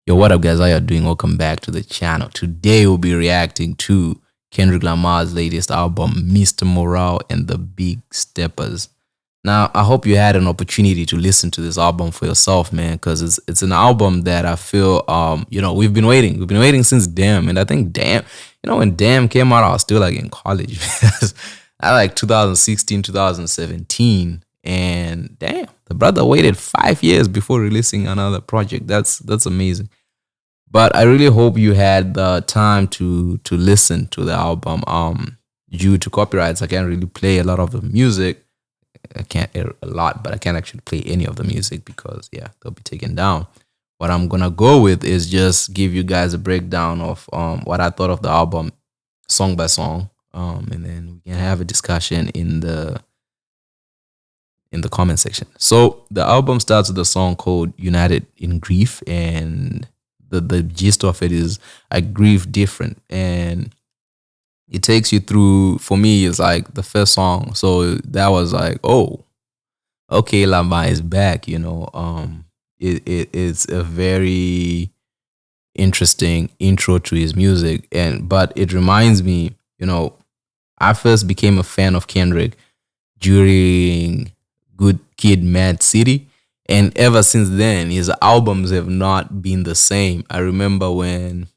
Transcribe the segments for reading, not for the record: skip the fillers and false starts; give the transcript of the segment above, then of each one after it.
Yo, what up, guys? How you doing? Welcome back to the channel. Today, we'll be reacting to Kendrick Lamar's latest album, Mr. Morale and the Big Steppers. Now, I hope you had an opportunity to listen to this album for yourself, man, because it's an album that I feel we've been waiting. We've been waiting since Damn, and I think Damn, when Damn came out, I was still like in college. I like 2016, 2017, and damn, the brother waited 5 years before releasing another project. That's amazing. But I really hope you had the time to listen to the album. Due to copyrights, I can't really play a lot of the music. I can't a lot, but I can't actually play any of the music because yeah, they'll be taken down. What I'm gonna go with is just give you guys a breakdown of what I thought of the album, song by song, and then we can have a discussion in the comment section. So the album starts with a song called "United in Grief," and the gist of it is I grieve different, and it takes you through. For me, it's like the first song, so that was like, oh, okay, Lama is back. It's a very interesting intro to his music, and but it reminds me, I first became a fan of Kendrick during Good Kid, Mad City. And ever since then, his albums have not been the same. I remember when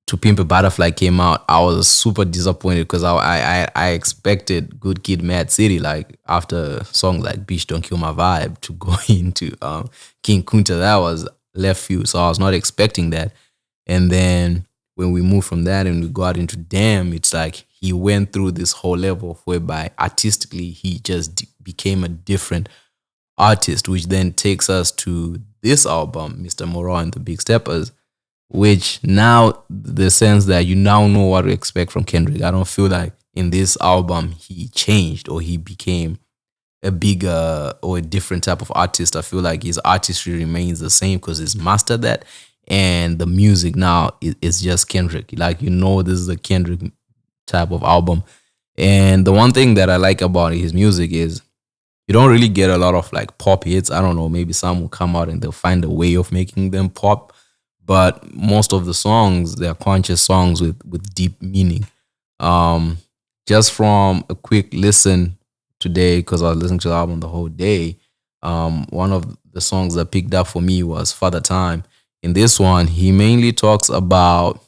To Pimp a Butterfly came out, I was super disappointed because I expected Good Kid, Mad City, like after songs like Bitch Don't Kill My Vibe, to go into King Kunta. That was left field, so I was not expecting that. And then when we moved from that and we got into Damn, it's like he went through this whole level whereby artistically he just became a different artist, which then takes us to this album, Mr. Morale and the Big Steppers, which now the sense that you now know what to expect from Kendrick. I don't feel like in this album he changed or he became a bigger or a different type of artist. I feel like his artistry remains the same because he's mastered that. And the music now is just Kendrick. Like, this is a Kendrick type of album. And the one thing that I like about his music is you don't really get a lot of like pop hits. I don't know, maybe some will come out and they'll find a way of making them pop. But most of the songs, they're conscious songs with deep meaning. Just from a quick listen today, because I was listening to the album the whole day, one of the songs that picked up for me was Father Time. In this one, he mainly talks about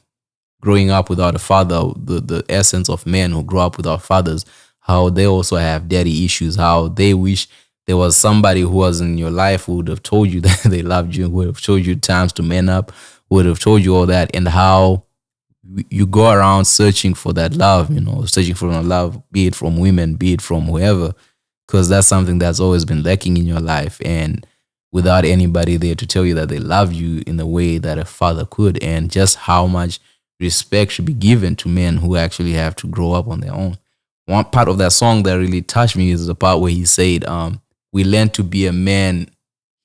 growing up without a father, the essence of men who grow up without fathers, how they also have daddy issues, how they wish there was somebody who was in your life who would have told you that they loved you, who would have told you times to man up, who would have told you all that, and how you go around searching for that love, searching for that love, be it from women, be it from whoever, because that's something that's always been lacking in your life. And without anybody there to tell you that they love you in the way that a father could, and just how much respect should be given to men who actually have to grow up on their own. One part of that song that really touched me is the part where he said, we learn to be a man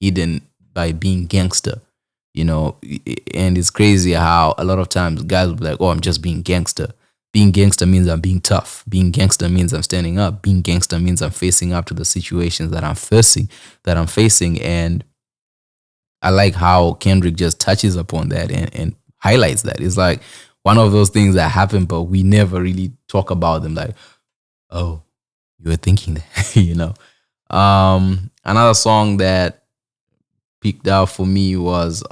hidden by being gangster, and it's crazy how a lot of times guys will be like, oh, I'm just being gangster. Being gangster means I'm being tough. Being gangster means I'm standing up. Being gangster means I'm facing up to the situations that I'm facing. And I like how Kendrick just touches upon that and highlights that. It's like one of those things that happen, but we never really talk about them. Like, oh, you were thinking that, Another song that picked out for me was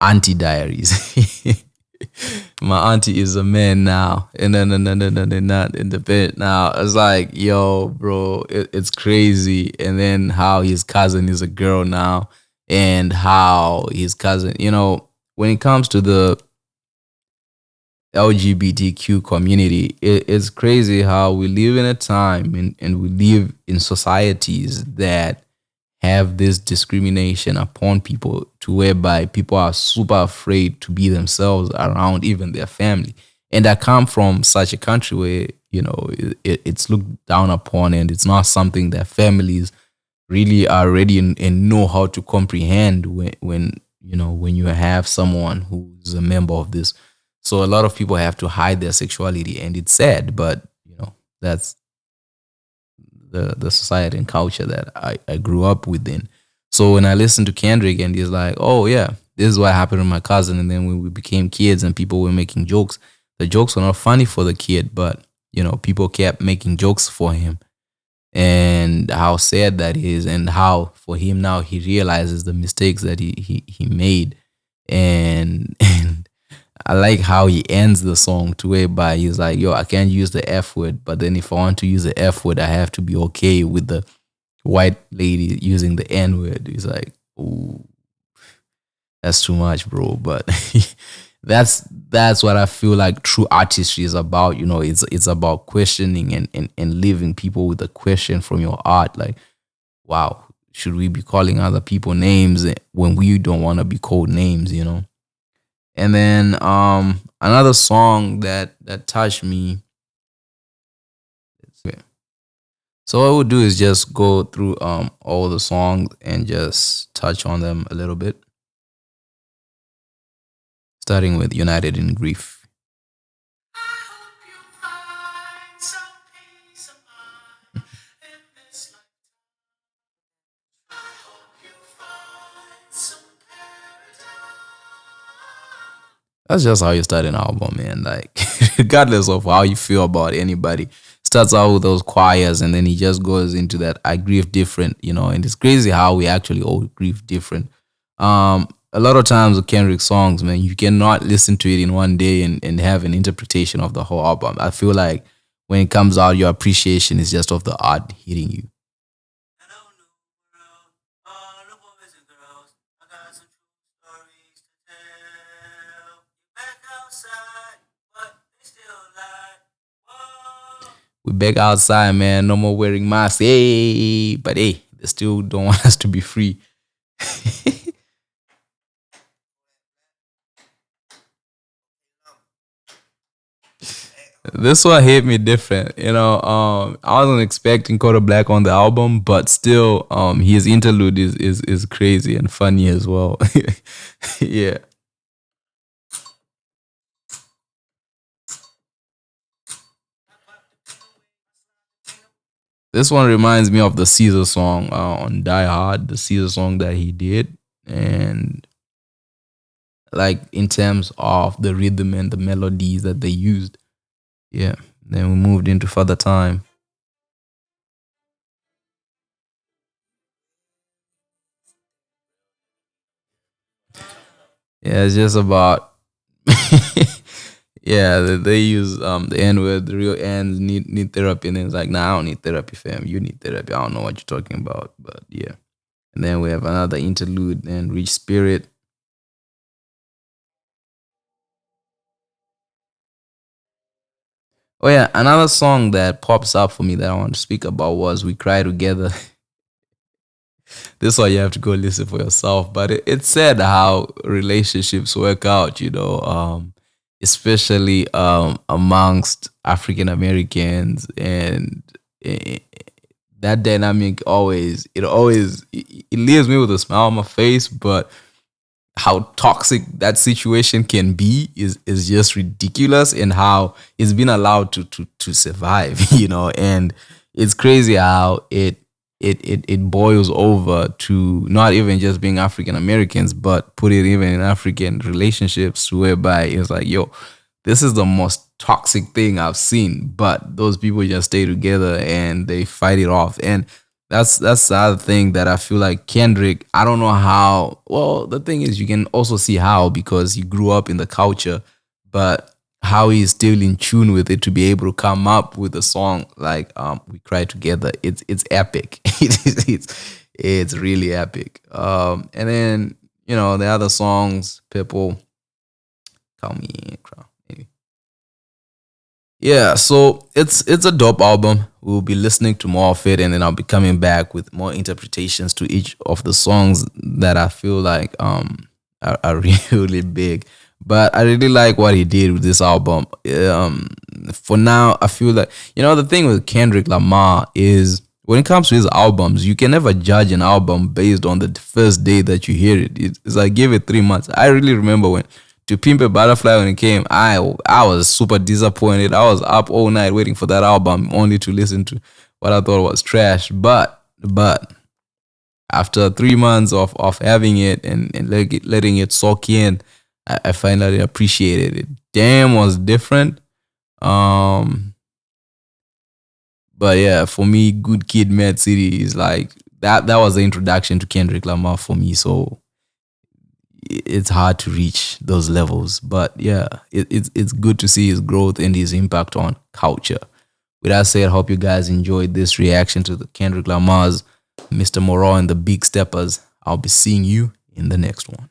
Auntie Diaries. My auntie is a man now, and then they're not in the bed now. It's like, yo, bro, it's crazy. And then how his cousin is a girl now, and how his cousin, when it comes to the LGBTQ community, it's crazy how we live in a time and we live in societies that have this discrimination upon people to whereby people are super afraid to be themselves around even their family. And I come from such a country where, it's looked down upon, and it's not something that families really are ready and know how to comprehend when you have someone who's a member of this. So a lot of people have to hide their sexuality, and it's sad, but that's the society and culture that I grew up within. So when I listen to Kendrick and he's like, oh yeah, this is what happened to my cousin, and then when we became kids and people were making jokes, the jokes were not funny for the kid, but people kept making jokes for him, and how sad that is, and how for him now he realizes the mistakes that he made, and and I like how he ends the song to whereby he's like, yo, I can't use the F word, but then if I want to use the F word, I have to be okay with the white lady using the N word. He's like, ooh, that's too much, bro. But that's what I feel like true artistry is about. It's about questioning and leaving people with a question from your art. Like, wow, should we be calling other people names when we don't want to be called names? And then another song that touched me. Okay. So what we'll do is just go through all the songs and just touch on them a little bit, starting with United in Grief. That's just how you start an album, man. Like, regardless of how you feel about anybody, starts out with those choirs, and then he just goes into that I grieve different. And it's crazy how we actually all grieve different. A lot of times with Kendrick songs, man, you cannot listen to it in one day and have an interpretation of the whole album. I feel like when it comes out, your appreciation is just of the art hitting you. We back outside, man. No more wearing masks. Hey, but hey, they still don't want us to be free. This one hit me different. I wasn't expecting Kodak Black on the album, but still, his interlude is crazy and funny as well. Yeah. This one reminds me of the Caesar song on Die Hard, the Caesar song that he did. And like in terms of the rhythm and the melodies that they used. Yeah. Then we moved into Father Time. Yeah, it's just about yeah, they use the N word, the real ends need therapy, and then it's like, nah, I don't need therapy, fam. You need therapy. I don't know what you're talking about, but yeah. And then we have another interlude and Rich Spirit. Oh yeah, another song that pops up for me that I want to speak about was "We Cry Together." This one you have to go listen for yourself. But it's sad how relationships work out, especially amongst African Americans, and eh, that dynamic it leaves me with a smile on my face. But how toxic that situation can be is just ridiculous, and how it's been allowed to survive, and it's crazy how it boils over to not even just being African Americans, but put it even in African relationships whereby it's like, yo, this is the most toxic thing I've seen, but those people just stay together and they fight it off. And that's the other thing that I feel like Kendrick, I don't know how. Well, the thing is, you can also see how because he grew up in the culture, but how he's still in tune with it to be able to come up with a song like "We Cry Together." It's epic. It's really epic. And then the other songs, people call me cry. Yeah, so it's a dope album. We'll be listening to more of it, and then I'll be coming back with more interpretations to each of the songs that I feel like are really big. But I really like what he did with this album. For now, I feel like the thing with Kendrick Lamar is when it comes to his albums, you can never judge an album based on the first day that you hear it. It's like give it 3 months. I really remember when to Pimp a Butterfly when it came, I was super disappointed. I was up all night waiting for that album only to listen to what I thought was trash. But after 3 months of having it and letting it soak in, I finally appreciated it. Damn was different. Um, but yeah, for me, Good Kid, Mad City is like that. That was the introduction to Kendrick Lamar for me. So it's hard to reach those levels. But yeah, it's good to see his growth and his impact on culture. With that said, I hope you guys enjoyed this reaction to the Kendrick Lamar's Mr. Moreau and the Big Steppers. I'll be seeing you in the next one.